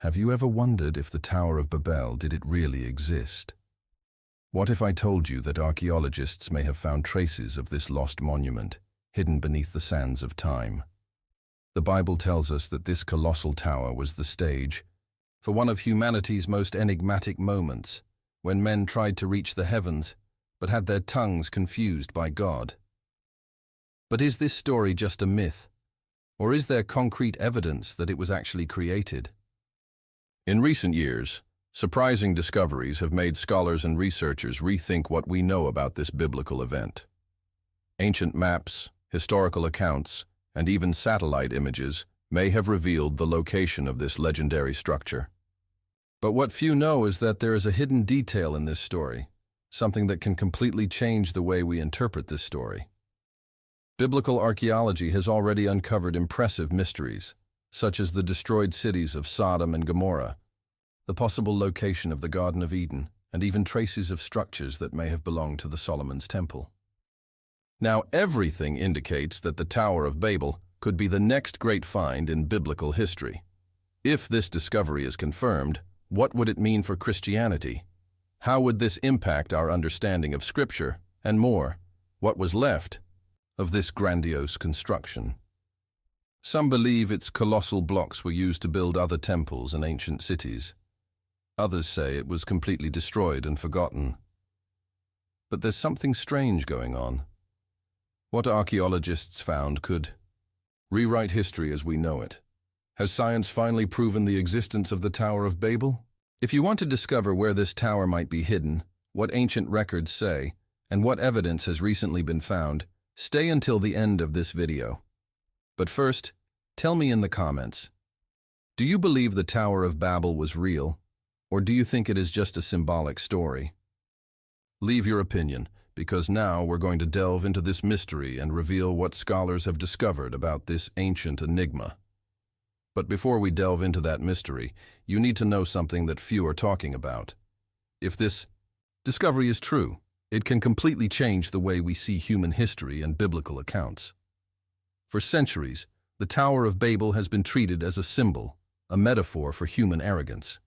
Have you ever wondered if the Tower of Babel did it really exist? What if I told you that archaeologists may have found traces of this lost monument, hidden beneath the sands of time? The Bible tells us that this colossal tower was the stage for one of humanity's most enigmatic moments, when men tried to reach the heavens, but had their tongues confused by God. But is this story just a myth, or is there concrete evidence that it was actually created? In recent years, surprising discoveries have made scholars and researchers rethink what we know about this biblical event. Ancient maps, historical accounts, and even satellite images may have revealed the location of this legendary structure. But what few know is that there is a hidden detail in this story, something that can completely change the way we interpret this story. Biblical archaeology has already uncovered impressive mysteries, such as the destroyed cities of Sodom and Gomorrah, the possible location of the Garden of Eden, and even traces of structures that may have belonged to the Solomon's Temple. Now, everything indicates that the Tower of Babel could be the next great find in biblical history. If this discovery is confirmed, what would it mean for Christianity? How would this impact our understanding of Scripture? And more, what was left of this grandiose construction? Some believe its colossal blocks were used to build other temples and ancient cities. Others say it was completely destroyed and forgotten. But there's something strange going on. What archaeologists found could rewrite history as we know it. Has science finally proven the existence of the Tower of Babel? If you want to discover where this tower might be hidden, what ancient records say, and what evidence has recently been found, stay until the end of this video. But first, tell me in the comments, do you believe the Tower of Babel was real, or do you think it is just a symbolic story? Leave your opinion, because now we're going to delve into this mystery and reveal what scholars have discovered about this ancient enigma. But before we delve into that mystery, you need to know something that few are talking about. If this discovery is true, it can completely change the way we see human history and biblical accounts. For centuries, the Tower of Babel has been treated as a symbol, a metaphor for human arrogance.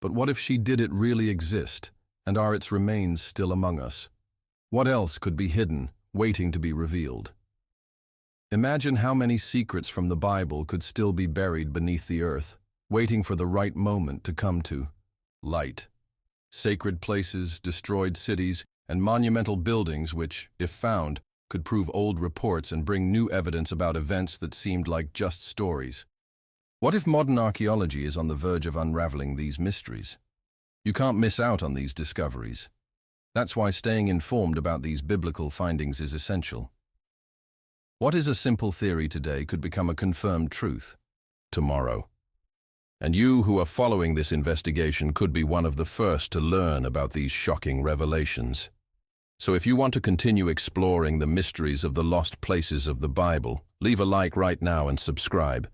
But what if she did it really exist, and are its remains still among us? What else could be hidden, waiting to be revealed? Imagine how many secrets from the Bible could still be buried beneath the earth, waiting for the right moment to come to light. Sacred places, destroyed cities, and monumental buildings which, if found, could prove old reports and bring new evidence about events that seemed like just stories. What if modern archaeology is on the verge of unraveling these mysteries? You can't miss out on these discoveries. That's why staying informed about these biblical findings is essential. What is a simple theory today could become a confirmed truth tomorrow. And you who are following this investigation could be one of the first to learn about these shocking revelations. So if you want to continue exploring the mysteries of the lost places of the Bible, leave a like right now and subscribe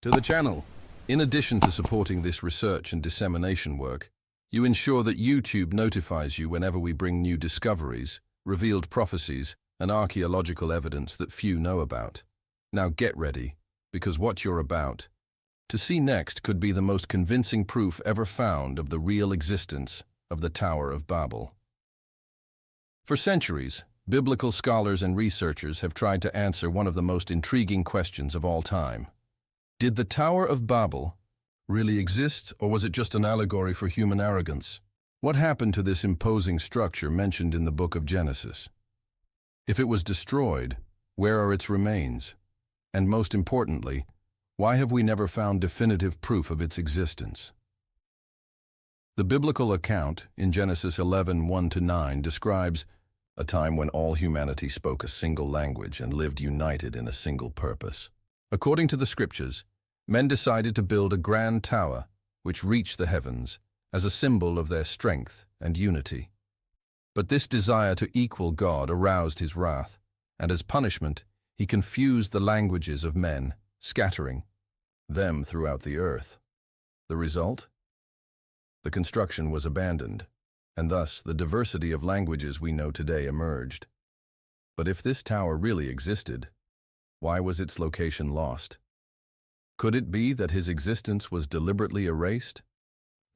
to the channel. In addition to supporting this research and dissemination work, you ensure that YouTube notifies you whenever we bring new discoveries, revealed prophecies, and archaeological evidence that few know about. Now get ready, because what you're about to see next could be the most convincing proof ever found of the real existence of the Tower of Babel. For centuries, biblical scholars and researchers have tried to answer one of the most intriguing questions of all time. Did the Tower of Babel really exist, or was it just an allegory for human arrogance? What happened to this imposing structure mentioned in the book of Genesis? If it was destroyed, where are its remains? And most importantly, why have we never found definitive proof of its existence? The biblical account in Genesis 11:1-9 describes a time when all humanity spoke a single language and lived united in a single purpose. According to the scriptures, men decided to build a grand tower which reached the heavens as a symbol of their strength and unity. But this desire to equal God aroused his wrath, and as punishment, he confused the languages of men, scattering them throughout the earth. The result? The construction was abandoned, and thus the diversity of languages we know today emerged. But if this tower really existed, why was its location lost? Could it be that his existence was deliberately erased?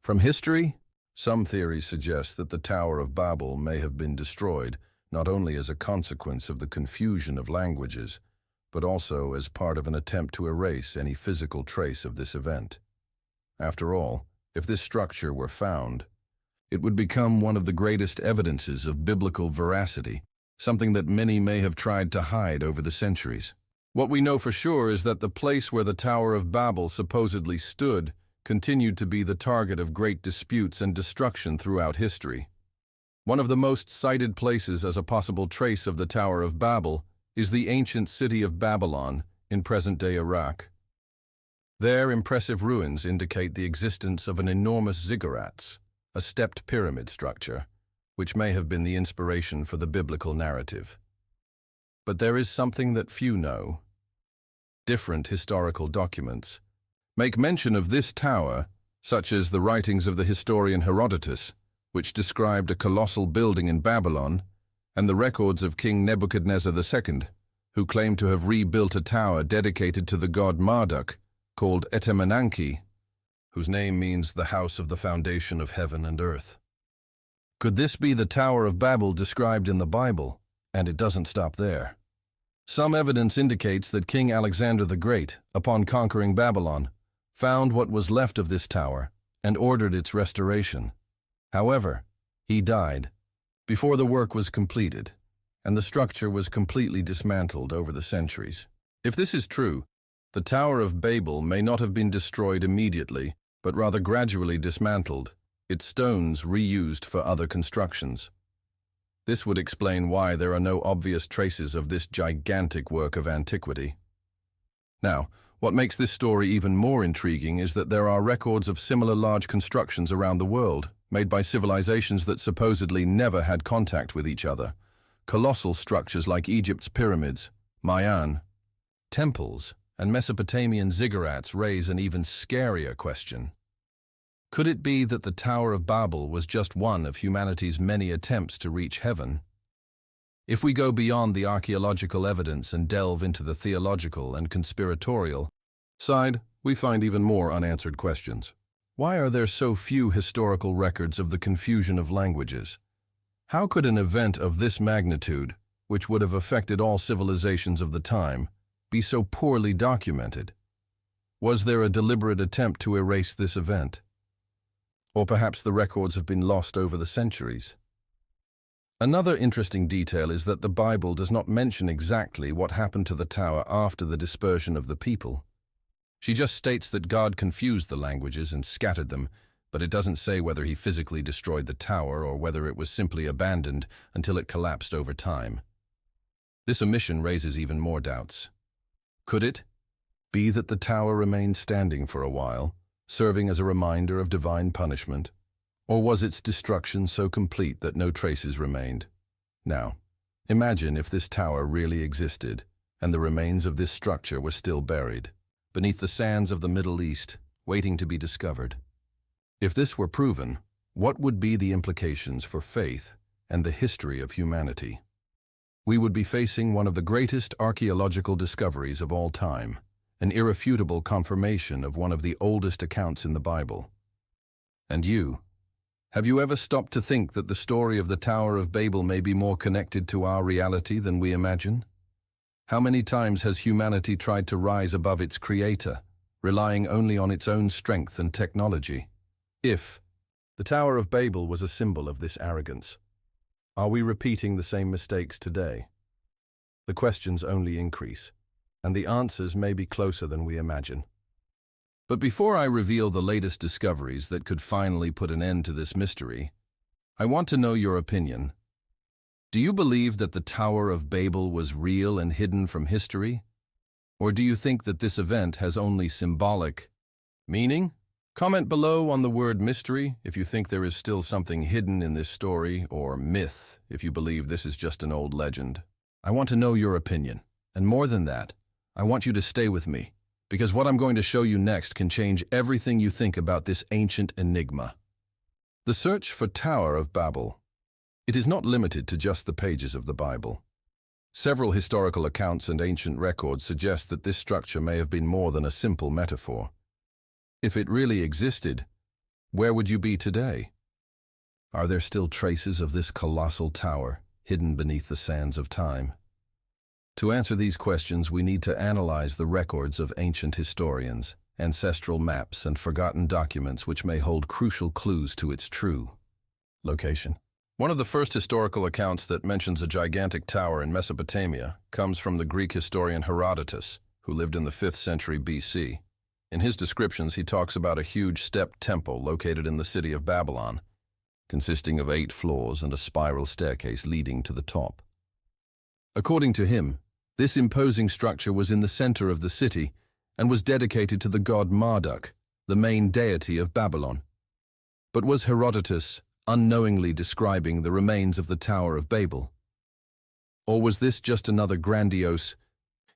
From history, some theories suggest that the Tower of Babel may have been destroyed not only as a consequence of the confusion of languages, but also as part of an attempt to erase any physical trace of this event. After all, if this structure were found, it would become one of the greatest evidences of biblical veracity, something that many may have tried to hide over the centuries. What we know for sure is that the place where the Tower of Babel supposedly stood continued to be the target of great disputes and destruction throughout history. One of the most cited places as a possible trace of the Tower of Babel is the ancient city of Babylon in present-day Iraq. Their impressive ruins indicate the existence of an enormous ziggurat, a stepped pyramid structure, which may have been the inspiration for the biblical narrative. But there is something that few know. Different historical documents make mention of this tower, such as the writings of the historian Herodotus, which described a colossal building in Babylon, and the records of King Nebuchadnezzar II, who claimed to have rebuilt a tower dedicated to the god Marduk, called Etemenanki, whose name means the house of the foundation of heaven and earth. Could this be the Tower of Babel described in the Bible? And it doesn't stop there. Some evidence indicates that King Alexander the Great, upon conquering Babylon, found what was left of this tower and ordered its restoration. However, he died before the work was completed, and the structure was completely dismantled over the centuries. If this is true, the Tower of Babel may not have been destroyed immediately, but rather gradually dismantled, its stones reused for other constructions. This would explain why there are no obvious traces of this gigantic work of antiquity. Now, what makes this story even more intriguing is that there are records of similar large constructions around the world, made by civilizations that supposedly never had contact with each other. Colossal structures like Egypt's pyramids, Mayan temples, and Mesopotamian ziggurats raise an even scarier question. Could it be that the Tower of Babel was just one of humanity's many attempts to reach heaven? If we go beyond the archaeological evidence and delve into the theological and conspiratorial side, we find even more unanswered questions. Why are there so few historical records of the confusion of languages? How could an event of this magnitude, which would have affected all civilizations of the time, be so poorly documented? Was there a deliberate attempt to erase this event? Or perhaps the records have been lost over the centuries? Another interesting detail is that the Bible does not mention exactly what happened to the tower after the dispersion of the people. She just states that God confused the languages and scattered them, but it doesn't say whether he physically destroyed the tower or whether it was simply abandoned until it collapsed over time. This omission raises even more doubts. Could it be that the tower remained standing for a while, serving as a reminder of divine punishment? Or was its destruction so complete that no traces remained? Now, imagine if this tower really existed, and the remains of this structure were still buried beneath the sands of the Middle East, waiting to be discovered. If this were proven, what would be the implications for faith and the history of humanity? We would be facing one of the greatest archaeological discoveries of all time, an irrefutable confirmation of one of the oldest accounts in the Bible. And you, have you ever stopped to think that the story of the Tower of Babel may be more connected to our reality than we imagine? How many times has humanity tried to rise above its creator, relying only on its own strength and technology? If the Tower of Babel was a symbol of this arrogance, are we repeating the same mistakes today? The questions only increase, and the answers may be closer than we imagine. But before I reveal the latest discoveries that could finally put an end to this mystery, I want to know your opinion. Do you believe that the Tower of Babel was real and hidden from history? Or do you think that this event has only symbolic meaning? Comment below on the word mystery if you think there is still something hidden in this story, or myth if you believe this is just an old legend. I want to know your opinion, and more than that, I want you to stay with me, because what I'm going to show you next can change everything you think about this ancient enigma. The search for Tower of Babel. It is not limited to just the pages of the Bible. Several historical accounts and ancient records suggest that this structure may have been more than a simple metaphor. If it really existed, where would you be today? Are there still traces of this colossal tower hidden beneath the sands of time? To answer these questions, we need to analyze the records of ancient historians, ancestral maps, and forgotten documents which may hold crucial clues to its true location. One of the first historical accounts that mentions a gigantic tower in Mesopotamia comes from the Greek historian Herodotus, who lived in the 5th century BC. In his descriptions, he talks about a huge stepped temple located in the city of Babylon, consisting of 8 floors and a spiral staircase leading to the top. According to him, this imposing structure was in the center of the city and was dedicated to the god Marduk, the main deity of Babylon. But was Herodotus unknowingly describing the remains of the Tower of Babel? Or was this just another grandiose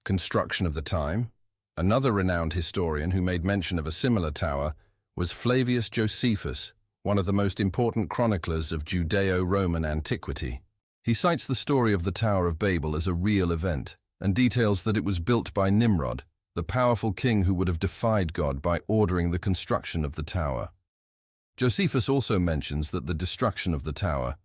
construction of the time? Another renowned historian who made mention of a similar tower was Flavius Josephus, one of the most important chroniclers of Judeo-Roman antiquity. He cites the story of the Tower of Babel as a real event and details that it was built by Nimrod, the powerful king who would have defied God by ordering the construction of the tower. Josephus also mentions that the destruction of the tower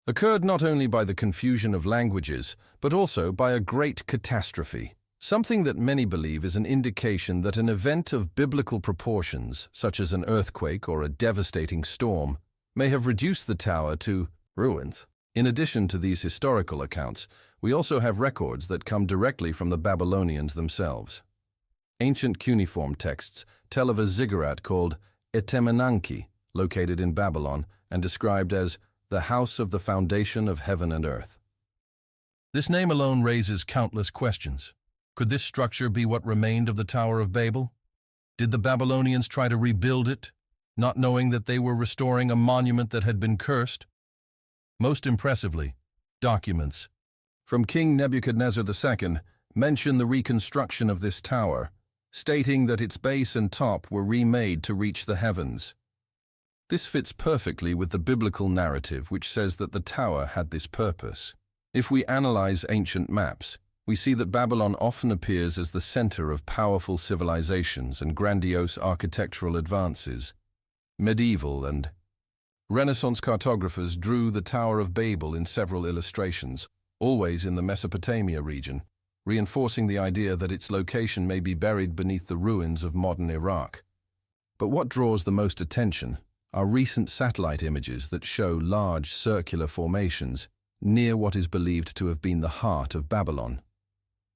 occurred not only by the confusion of languages, but also by a great catastrophe, something that many believe is an indication that an event of biblical proportions, such as an earthquake or a devastating storm, may have reduced the tower to ruins. In addition to these historical accounts, we also have records that come directly from the Babylonians themselves. Ancient cuneiform texts tell of a ziggurat called Etemenanki, located in Babylon and described as the house of the foundation of heaven and earth. This name alone raises countless questions. Could this structure be what remained of the Tower of Babel? Did the Babylonians try to rebuild it, not knowing that they were restoring a monument that had been cursed? Most impressively, documents from King Nebuchadnezzar II mention the reconstruction of this tower, stating that its base and top were remade to reach the heavens. This fits perfectly with the biblical narrative which says that the tower had this purpose. If we analyze ancient maps, we see that Babylon often appears as the center of powerful civilizations and grandiose architectural advances. Medieval and Renaissance cartographers drew the Tower of Babel in several illustrations, always in the Mesopotamia region, reinforcing the idea that its location may be buried beneath the ruins of modern Iraq. But what draws the most attention are recent satellite images that show large circular formations near what is believed to have been the heart of Babylon.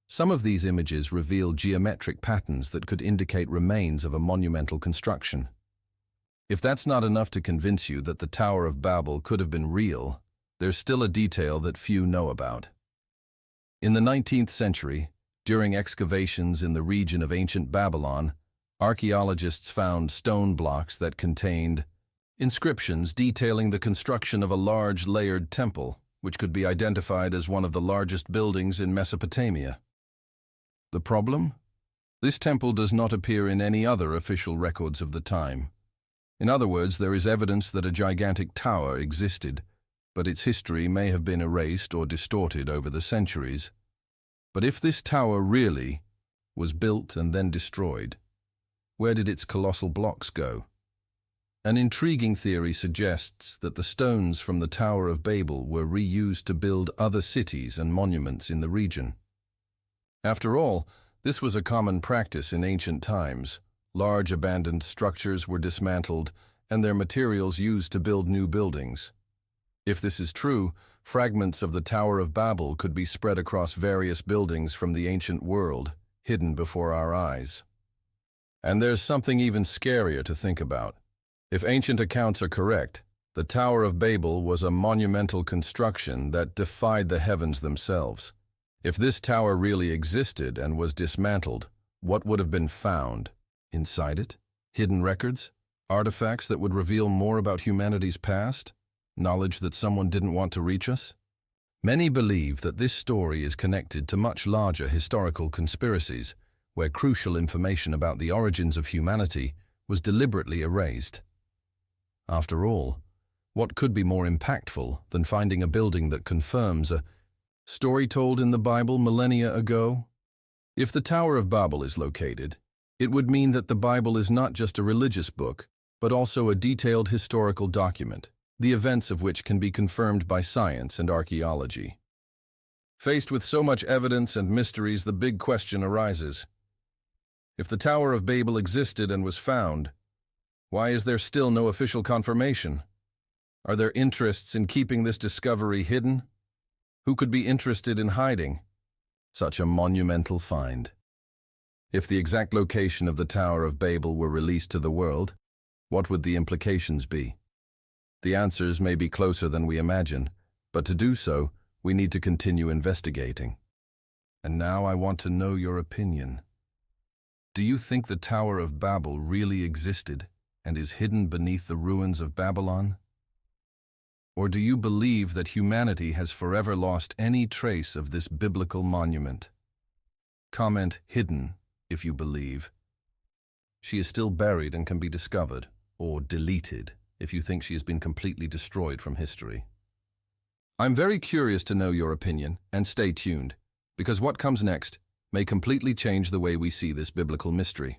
Some of these images reveal geometric patterns that could indicate remains of a monumental construction. If that's not enough to convince you that the Tower of Babel could have been real, there's still a detail that few know about. In the 19th century, during excavations in the region of ancient Babylon, archaeologists found stone blocks that contained inscriptions detailing the construction of a large layered temple, which could be identified as one of the largest buildings in Mesopotamia. The problem? This temple does not appear in any other official records of the time. In other words, there is evidence that a gigantic tower existed, but its history may have been erased or distorted over the centuries. But if this tower really was built and then destroyed, where did its colossal blocks go? An intriguing theory suggests that the stones from the Tower of Babel were reused to build other cities and monuments in the region. After all, this was a common practice in ancient times. Large abandoned structures were dismantled and their materials used to build new buildings. If this is true, fragments of the Tower of Babel could be spread across various buildings from the ancient world, hidden before our eyes. And there's something even scarier to think about. If ancient accounts are correct, the Tower of Babel was a monumental construction that defied the heavens themselves. If this tower really existed and was dismantled, what would have been found inside it? Hidden records? Artifacts that would reveal more about humanity's past? Knowledge that someone didn't want to reach us? Many believe that this story is connected to much larger historical conspiracies, where crucial information about the origins of humanity was deliberately erased. After all, what could be more impactful than finding a building that confirms a Story told in the Bible millennia ago? If the Tower of Babel is located, it would mean that the Bible is not just a religious book, but also a detailed historical document, the events of which can be confirmed by science and archaeology. Faced with so much evidence and mysteries, the big question arises. If the Tower of Babel existed and was found, why is there still no official confirmation? Are there interests in keeping this discovery hidden? Who could be interested in hiding such a monumental find? If the exact location of the Tower of Babel were released to the world, what would the implications be? The answers may be closer than we imagine, but to do so, we need to continue investigating. And now I want to know your opinion. Do you think the Tower of Babel really existed and is hidden beneath the ruins of Babylon? Or do you believe that humanity has forever lost any trace of this biblical monument? Comment hidden if you believe. She is still buried and can be discovered, or deleted if you think she has been completely destroyed from history. I'm very curious to know your opinion, and stay tuned, because what comes next may completely change the way we see this biblical mystery.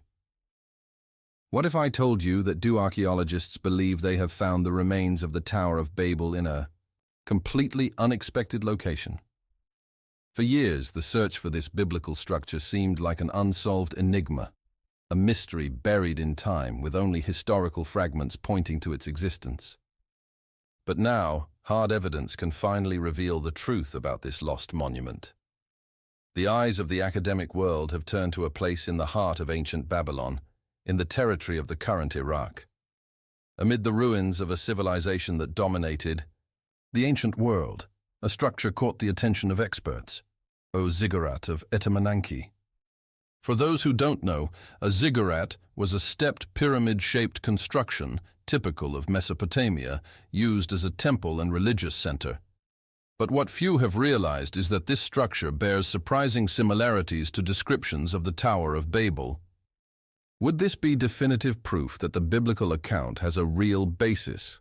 What if I told you that archaeologists believe they have found the remains of the Tower of Babel in a completely unexpected location? For years, the search for this biblical structure seemed like an unsolved enigma, a mystery buried in time with only historical fragments pointing to its existence. But now, hard evidence can finally reveal the truth about this lost monument. The eyes of the academic world have turned to a place in the heart of ancient Babylon, in the territory of the current Iraq. Amid the ruins of a civilization that dominated the ancient world, a structure caught the attention of experts, the Ziggurat of Etemenanki. For those who don't know, a ziggurat was a stepped pyramid-shaped construction typical of Mesopotamia, used as a temple and religious center. But what few have realized is that this structure bears surprising similarities to descriptions of the Tower of Babel. Would this be definitive proof that the biblical account has a real basis?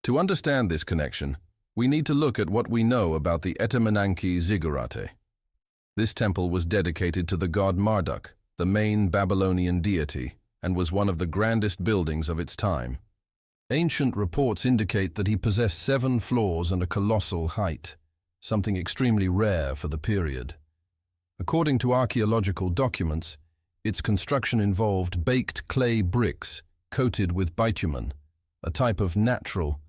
To understand this connection, we need to look at what we know about the Etemenanki Ziggurat. This temple was dedicated to the god Marduk, the main Babylonian deity, and was one of the grandest buildings of its time. Ancient reports indicate that he possessed 7 floors and a colossal height, something extremely rare for the period. According to archaeological documents, its construction involved baked clay bricks coated with bitumen, a type of natural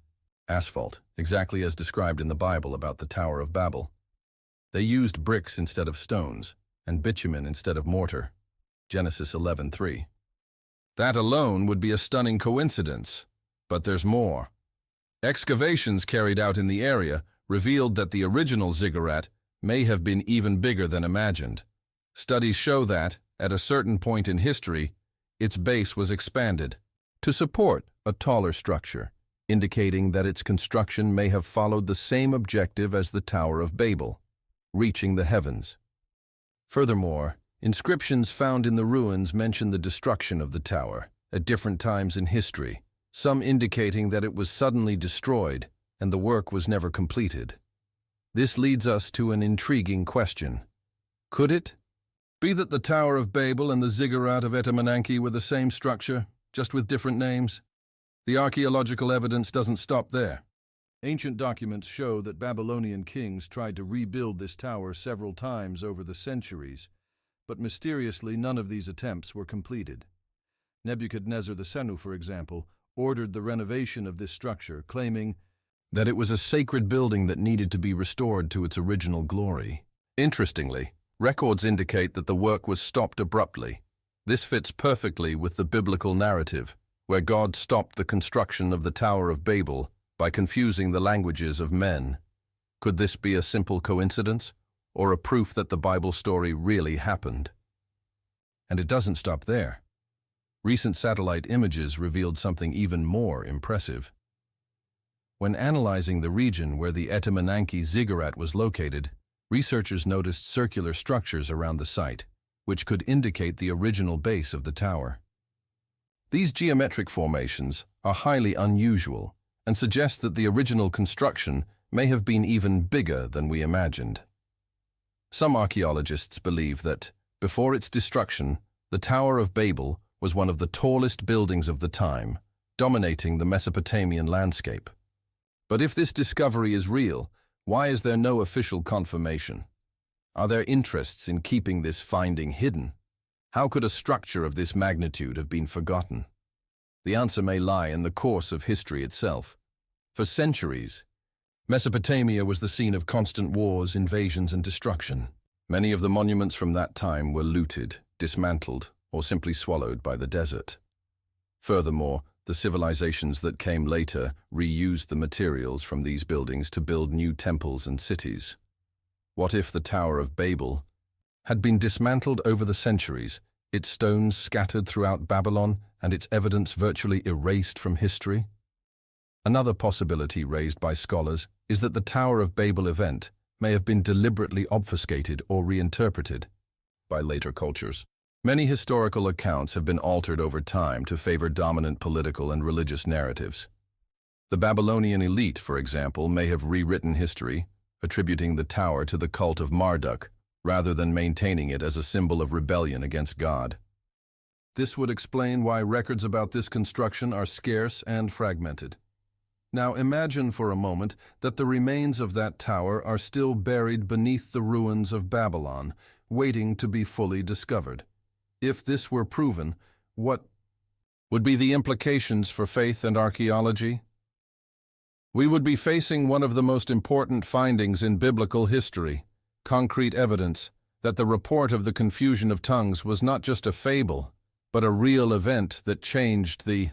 asphalt, exactly as described in the Bible about the Tower of Babel. They used bricks instead of stones, and bitumen instead of mortar. Genesis 11:3. That alone would be a stunning coincidence, but there's more. Excavations carried out in the area revealed that the original ziggurat may have been even bigger than imagined. Studies show that, at a certain point in history, its base was expanded to support a taller structure, indicating that its construction may have followed the same objective as the Tower of Babel, reaching the heavens. Furthermore, inscriptions found in the ruins mention the destruction of the tower at different times in history, some indicating that it was suddenly destroyed and the work was never completed. This leads us to an intriguing question. Could it be that the Tower of Babel and the Ziggurat of Etemenanki were the same structure, just with different names? The archaeological evidence doesn't stop there. Ancient documents show that Babylonian kings tried to rebuild this tower several times over the centuries, but mysteriously none of these attempts were completed. Nebuchadnezzar II, for example, ordered the renovation of this structure, claiming that it was a sacred building that needed to be restored to its original glory. Interestingly, records indicate that the work was stopped abruptly. This fits perfectly with the biblical narrative, where God stopped the construction of the Tower of Babel by confusing the languages of men. Could this be a simple coincidence, or a proof that the Bible story really happened? And it doesn't stop there. Recent satellite images revealed something even more impressive. When analyzing the region where the Etemenanki ziggurat was located, researchers noticed circular structures around the site, which could indicate the original base of the tower. These geometric formations are highly unusual and suggest that the original construction may have been even bigger than we imagined. Some archaeologists believe that, before its destruction, the Tower of Babel was one of the tallest buildings of the time, dominating the Mesopotamian landscape. But if this discovery is real, why is there no official confirmation? Are there interests in keeping this finding hidden? How could a structure of this magnitude have been forgotten? The answer may lie in the course of history itself. For centuries, Mesopotamia was the scene of constant wars, invasions, and destruction. Many of the monuments from that time were looted, dismantled, or simply swallowed by the desert. Furthermore, the civilizations that came later reused the materials from these buildings to build new temples and cities. What if the Tower of Babel had been dismantled over the centuries, its stones scattered throughout Babylon, and its evidence virtually erased from history? Another possibility raised by scholars is that the Tower of Babel event may have been deliberately obfuscated or reinterpreted by later cultures. Many historical accounts have been altered over time to favor dominant political and religious narratives. The Babylonian elite, for example, may have rewritten history, attributing the tower to the cult of Marduk, rather than maintaining it as a symbol of rebellion against God. This would explain why records about this construction are scarce and fragmented. Now imagine for a moment that the remains of that tower are still buried beneath the ruins of Babylon, waiting to be fully discovered. If this were proven, what would be the implications for faith and archaeology? We would be facing one of the most important findings in biblical history, concrete evidence that the report of the confusion of tongues was not just a fable, but a real event that changed the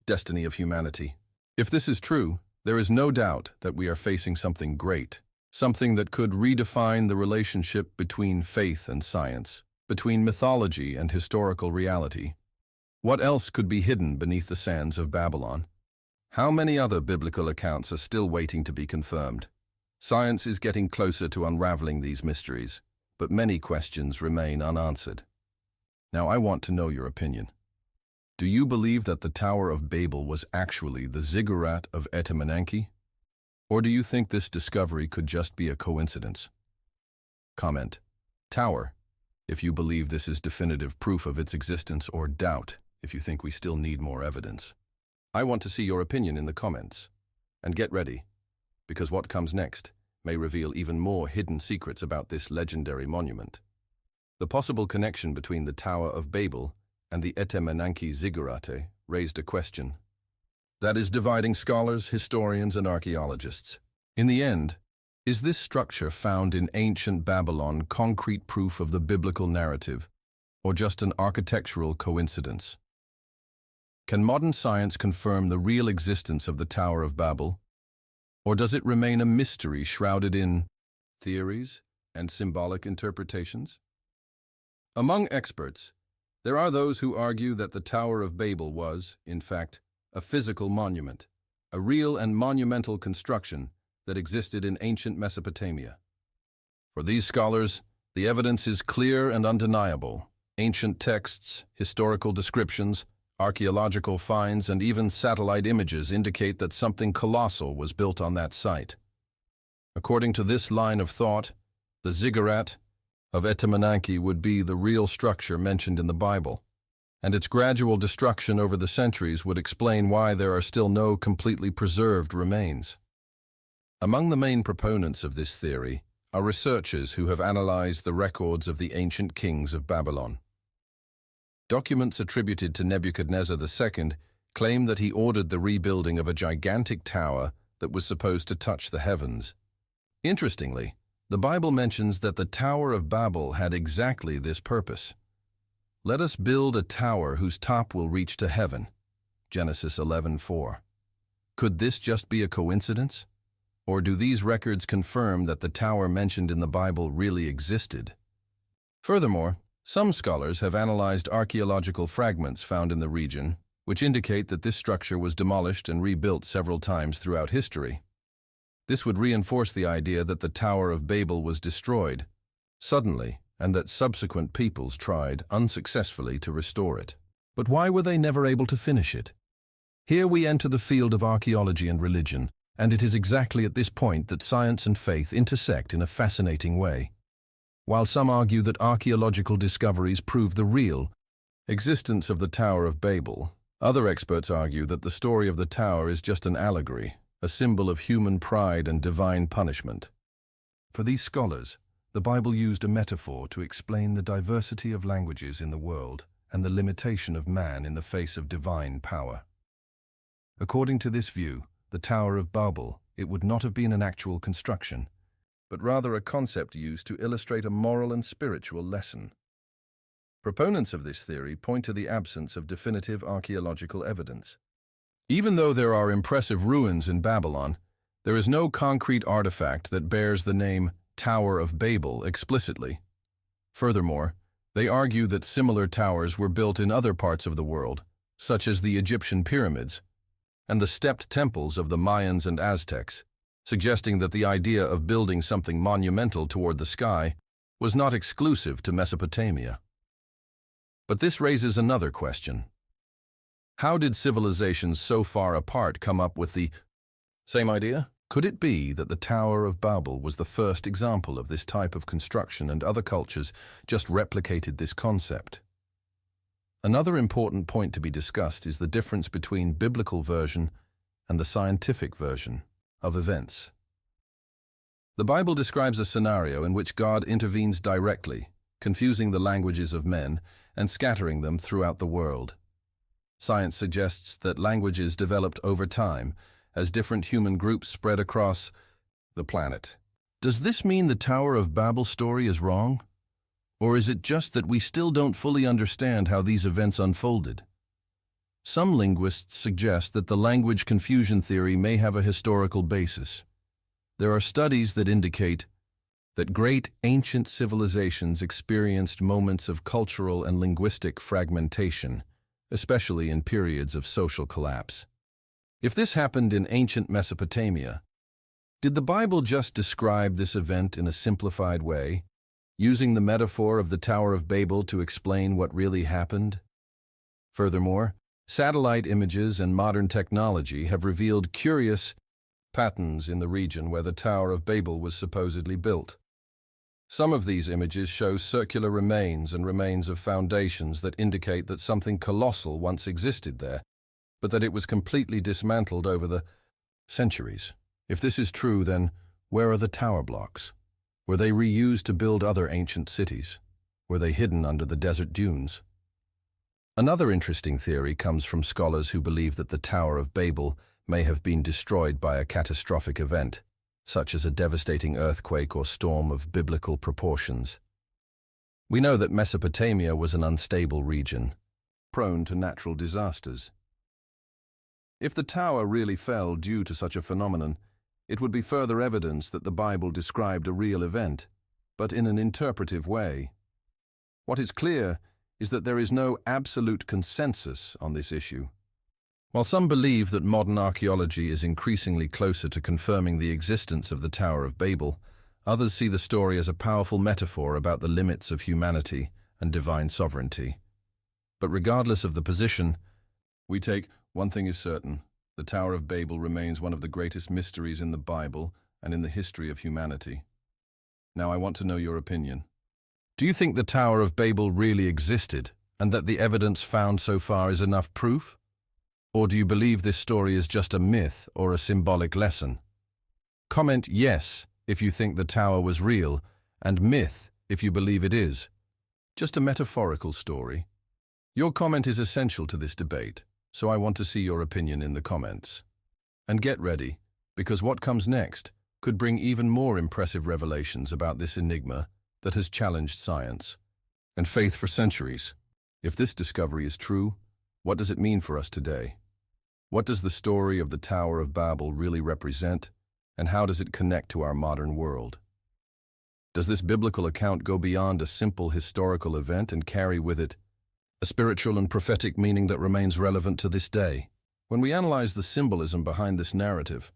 destiny of humanity. If this is true, there is no doubt that we are facing something great, something that could redefine the relationship between faith and science, between mythology and historical reality. What else could be hidden beneath the sands of Babylon? How many other biblical accounts are still waiting to be confirmed? Science is getting closer to unraveling these mysteries, but many questions remain unanswered. Now I want to know your opinion. Do you believe that the Tower of Babel was actually the Ziggurat of Etemenanki? Or do you think this discovery could just be a coincidence? Comment. Tower, if you believe this is definitive proof of its existence, or doubt if you think we still need more evidence. I want to see your opinion in the comments. And get ready, because what comes next may reveal even more hidden secrets about this legendary monument. The possible connection between the Tower of Babel and the Etemenanki Ziggurat raised a question that is dividing scholars, historians, and archaeologists. In the end, is this structure found in ancient Babylon concrete proof of the biblical narrative, or just an architectural coincidence? Can modern science confirm the real existence of the Tower of Babel, or does it remain a mystery shrouded in theories and symbolic interpretations? Among experts, there are those who argue that the Tower of Babel was, in fact, a physical monument, a real and monumental construction that existed in ancient Mesopotamia. For these scholars, the evidence is clear and undeniable. Ancient texts, historical descriptions, archaeological finds, and even satellite images indicate that something colossal was built on that site. According to this line of thought, the Ziggurat of Etemenanki would be the real structure mentioned in the Bible, and its gradual destruction over the centuries would explain why there are still no completely preserved remains. Among the main proponents of this theory are researchers who have analyzed the records of the ancient kings of Babylon. Documents attributed to Nebuchadnezzar II claim that he ordered the rebuilding of a gigantic tower that was supposed to touch the heavens. Interestingly, the Bible mentions that the Tower of Babel had exactly this purpose. Let us build a tower whose top will reach to heaven. Genesis 11:4. Could this just be a coincidence? Or do these records confirm that the tower mentioned in the Bible really existed? Furthermore, some scholars have analyzed archaeological fragments found in the region, which indicate that this structure was demolished and rebuilt several times throughout history. This would reinforce the idea that the Tower of Babel was destroyed suddenly, and that subsequent peoples tried unsuccessfully to restore it. But why were they never able to finish it? Here we enter the field of archaeology and religion, and it is exactly at this point that science and faith intersect in a fascinating way. While some argue that archaeological discoveries prove the real existence of the Tower of Babel, other experts argue that the story of the tower is just an allegory, a symbol of human pride and divine punishment. For these scholars, the Bible used a metaphor to explain the diversity of languages in the world and the limitation of man in the face of divine power. According to this view, the Tower of Babel, it would not have been an actual construction, but rather a concept used to illustrate a moral and spiritual lesson. Proponents of this theory point to the absence of definitive archaeological evidence. Even though there are impressive ruins in Babylon, there is no concrete artifact that bears the name Tower of Babel explicitly. Furthermore, they argue that similar towers were built in other parts of the world, such as the Egyptian pyramids and the stepped temples of the Mayans and Aztecs, suggesting that the idea of building something monumental toward the sky was not exclusive to Mesopotamia. But this raises another question. How did civilizations so far apart come up with the same idea? Could it be that the Tower of Babel was the first example of this type of construction and other cultures just replicated this concept? Another important point to be discussed is the difference between biblical version and the scientific version of events. The Bible describes a scenario in which God intervenes directly, confusing the languages of men and scattering them throughout the world. Science suggests that languages developed over time as different human groups spread across the planet. Does this mean the Tower of Babel story is wrong? Or is it just that we still don't fully understand how these events unfolded? Some linguists suggest that the language confusion theory may have a historical basis. There are studies that indicate that great ancient civilizations experienced moments of cultural and linguistic fragmentation, especially in periods of social collapse. If this happened in ancient Mesopotamia, did the Bible just describe this event in a simplified way, using the metaphor of the Tower of Babel to explain what really happened? Furthermore, satellite images and modern technology have revealed curious patterns in the region where the Tower of Babel was supposedly built. Some of these images show circular remains and remains of foundations that indicate that something colossal once existed there, but that it was completely dismantled over the centuries. If this is true, then where are the tower blocks? Were they reused to build other ancient cities? Were they hidden under the desert dunes? Another interesting theory comes from scholars who believe that the Tower of Babel may have been destroyed by a catastrophic event, such as a devastating earthquake or storm of biblical proportions. We know that Mesopotamia was an unstable region, prone to natural disasters. If the tower really fell due to such a phenomenon, it would be further evidence that the Bible described a real event, but in an interpretive way. What is clear is that there is no absolute consensus on this issue. While some believe that modern archaeology is increasingly closer to confirming the existence of the Tower of Babel, others see the story as a powerful metaphor about the limits of humanity and divine sovereignty. But regardless of the position we take, one thing is certain: the Tower of Babel remains one of the greatest mysteries in the Bible and in the history of humanity. Now I want to know your opinion. Do you think the Tower of Babel really existed, and that the evidence found so far is enough proof? Or do you believe this story is just a myth or a symbolic lesson? Comment yes if you think the tower was real, and myth if you believe it is just a metaphorical story. Your comment is essential to this debate, so I want to see your opinion in the comments. And get ready, because what comes next could bring even more impressive revelations about this enigma that has challenged science and faith for centuries. If this discovery is true, what does it mean for us today? What does the story of the Tower of Babel really represent, and how does it connect to our modern world? Does this biblical account go beyond a simple historical event and carry with it a spiritual and prophetic meaning that remains relevant to this day? When we analyze the symbolism behind this narrative,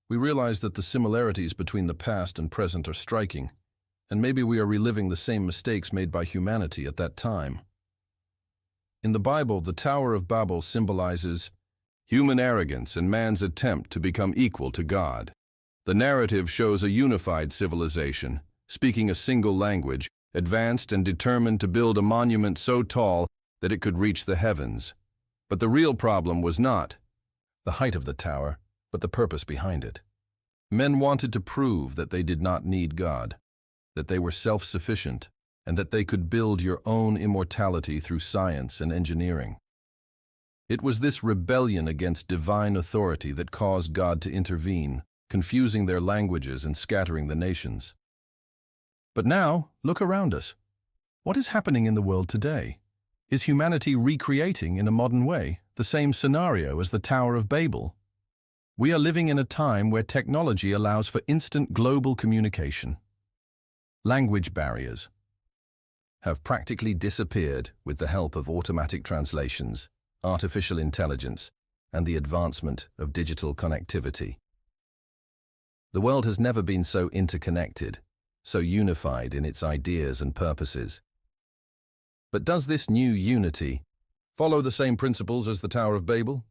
we realize that the similarities between the past and present are striking, and maybe we are reliving the same mistakes made by humanity at that time. In the Bible, the Tower of Babel symbolizes human arrogance and man's attempt to become equal to God. The narrative shows a unified civilization, speaking a single language, advanced and determined to build a monument so tall that it could reach the heavens. But the real problem was not the height of the tower, but the purpose behind it. Men wanted to prove that they did not need God, that they were self-sufficient, and that they could build your own immortality through science and engineering. It was this rebellion against divine authority that caused God to intervene, confusing their languages and scattering the nations. But now, look around us. What is happening in the world today? Is humanity recreating in a modern way the same scenario as the Tower of Babel? We are living in a time where technology allows for instant global communication. Language barriers have practically disappeared with the help of automatic translations, artificial intelligence, and the advancement of digital connectivity. The world has never been so interconnected, so unified in its ideas and purposes. But does this new unity follow the same principles as the Tower of Babel?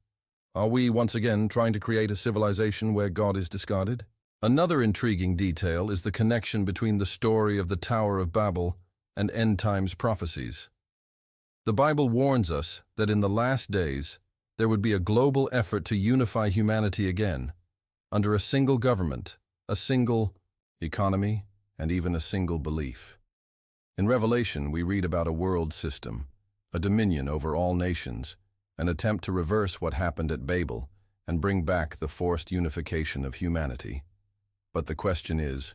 Are we once again trying to create a civilization where God is discarded? Another intriguing detail is the connection between the story of the Tower of Babel and end times prophecies. The Bible warns us that in the last days there would be a global effort to unify humanity again, under a single government, a single economy, and even a single belief. In Revelation, we read about a world system, a dominion over all nations, an attempt to reverse what happened at Babel and bring back the forced unification of humanity. But the question is,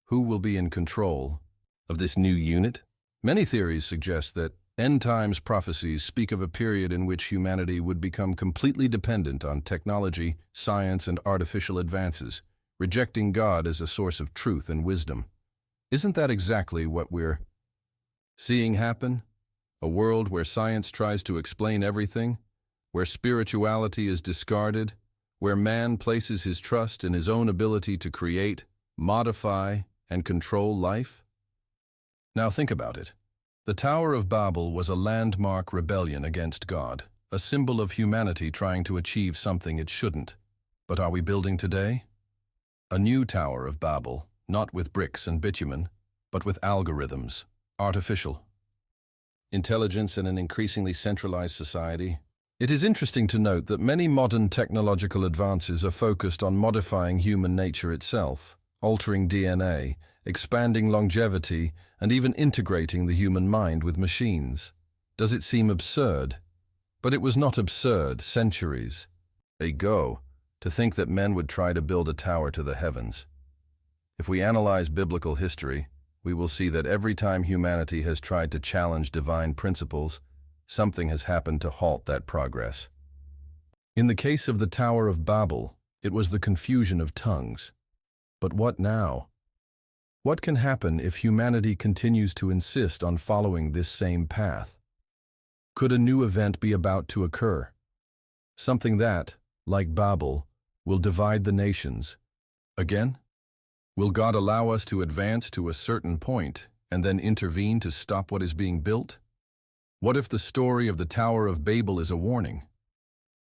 who will be in control of this new unit? Many theories suggest that end times prophecies speak of a period in which humanity would become completely dependent on technology, science, and artificial advances, rejecting God as a source of truth and wisdom. Isn't that exactly what we're seeing happen? A world where science tries to explain everything, where spirituality is discarded, where man places his trust in his own ability to create, modify, and control life? Now think about it. The Tower of Babel was a landmark rebellion against God, a symbol of humanity trying to achieve something it shouldn't. But are we building today? A new Tower of Babel, not with bricks and bitumen, but with algorithms, artificial intelligence, and an increasingly centralized society. It is interesting to note that many modern technological advances are focused on modifying human nature itself, altering DNA, expanding longevity, and even integrating the human mind with machines. Does it seem absurd? But it was not absurd centuries ago to think that men would try to build a tower to the heavens. If we analyze biblical history, we will see that every time humanity has tried to challenge divine principles, something has happened to halt that progress. In the case of the Tower of Babel, it was the confusion of tongues. But what now? What can happen if humanity continues to insist on following this same path? Could a new event be about to occur? Something that, like Babel, will divide the nations. Again? Will God allow us to advance to a certain point and then intervene to stop what is being built? What if the story of the Tower of Babel is a warning?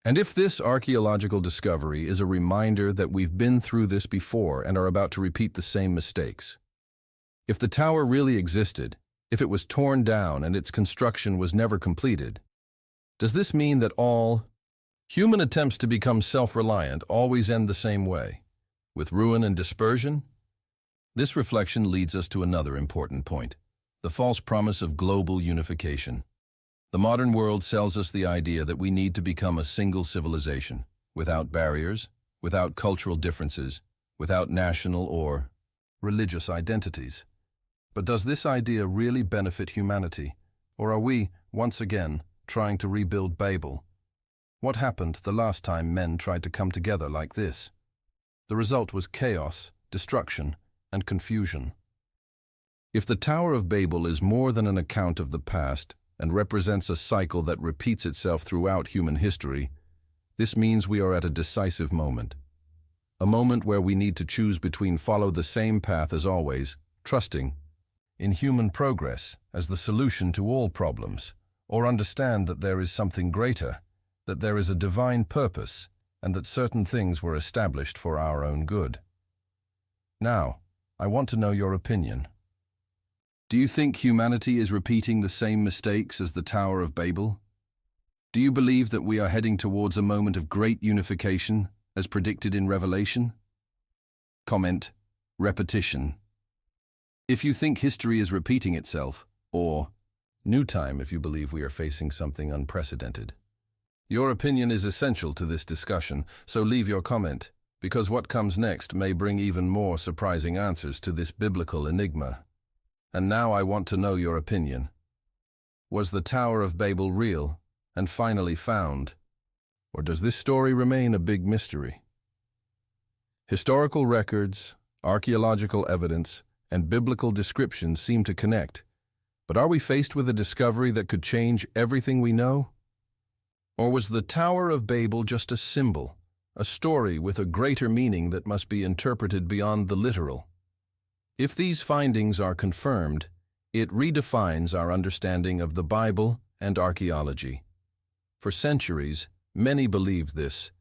And if this archaeological discovery is a reminder that we've been through this before and are about to repeat the same mistakes? If the tower really existed, if it was torn down and its construction was never completed, does this mean that all human attempts to become self-reliant always end the same way, with ruin and dispersion? This reflection leads us to another important point, the false promise of global unification. The modern world sells us the idea that we need to become a single civilization, without barriers, without cultural differences, without national or religious identities. But does this idea really benefit humanity, or are we, once again, trying to rebuild Babel? What happened the last time men tried to come together like this? The result was chaos, destruction, and confusion. If the Tower of Babel is more than an account of the past and represents a cycle that repeats itself throughout human history, this means we are at a decisive moment. A moment where we need to choose between follow the same path as always, trusting in human progress as the solution to all problems, or understand that there is something greater, that there is a divine purpose, and that certain things were established for our own good. Now, I want to know your opinion. Do you think humanity is repeating the same mistakes as the Tower of Babel? Do you believe that we are heading towards a moment of great unification, as predicted in Revelation? Comment: repetition. If you think history is repeating itself, or new time if you believe we are facing something unprecedented. Your opinion is essential to this discussion, so leave your comment, because what comes next may bring even more surprising answers to this biblical enigma. And now I want to know your opinion. Was the Tower of Babel real and finally found, or does this story remain a big mystery? Historical records, archaeological evidence, and biblical descriptions seem to connect, but are we faced with a discovery that could change everything we know? Or was the Tower of Babel just a symbol, a story with a greater meaning that must be interpreted beyond the literal? If these findings are confirmed, it redefines our understanding of the Bible and archaeology. For centuries, many believed this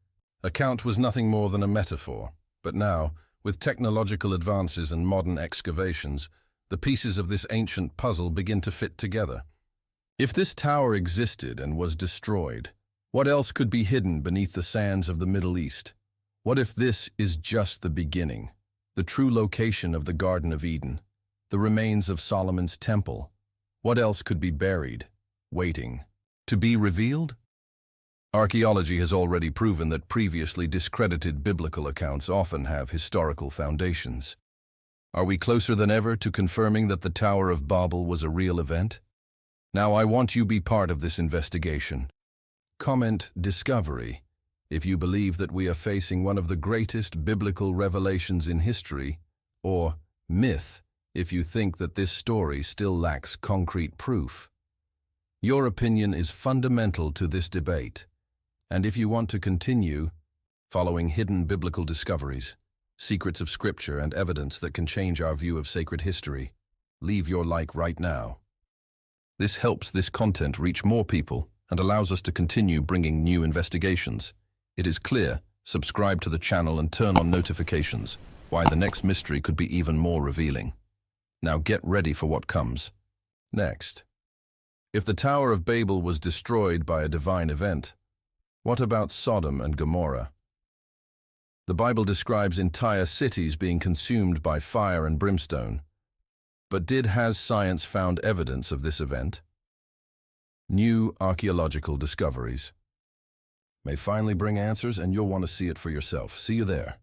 account was nothing more than a metaphor, but now, with technological advances and modern excavations, the pieces of this ancient puzzle begin to fit together. If this tower existed and was destroyed, what else could be hidden beneath the sands of the Middle East? What if this is just the beginning, the true location of the Garden of Eden, the remains of Solomon's temple? What else could be buried, waiting to be revealed? Archaeology has already proven that previously discredited biblical accounts often have historical foundations. Are we closer than ever to confirming that the Tower of Babel was a real event? Now I want you to be part of this investigation. Comment discovery if you believe that we are facing one of the greatest biblical revelations in history, or myth if you think that this story still lacks concrete proof. Your opinion is fundamental to this debate, and if you want to continue following hidden biblical discoveries, secrets of Scripture, and evidence that can change our view of sacred history, leave your like right now. This helps this content reach more people and allows us to continue bringing new investigations. It is clear, subscribe to the channel and turn on notifications, why the next mystery could be even more revealing. Now get ready for what comes next. If the Tower of Babel was destroyed by a divine event, what about Sodom and Gomorrah? The Bible describes entire cities being consumed by fire and brimstone. But has science found evidence of this event? New archaeological discoveries may finally bring answers, and you'll want to see it for yourself. See you there.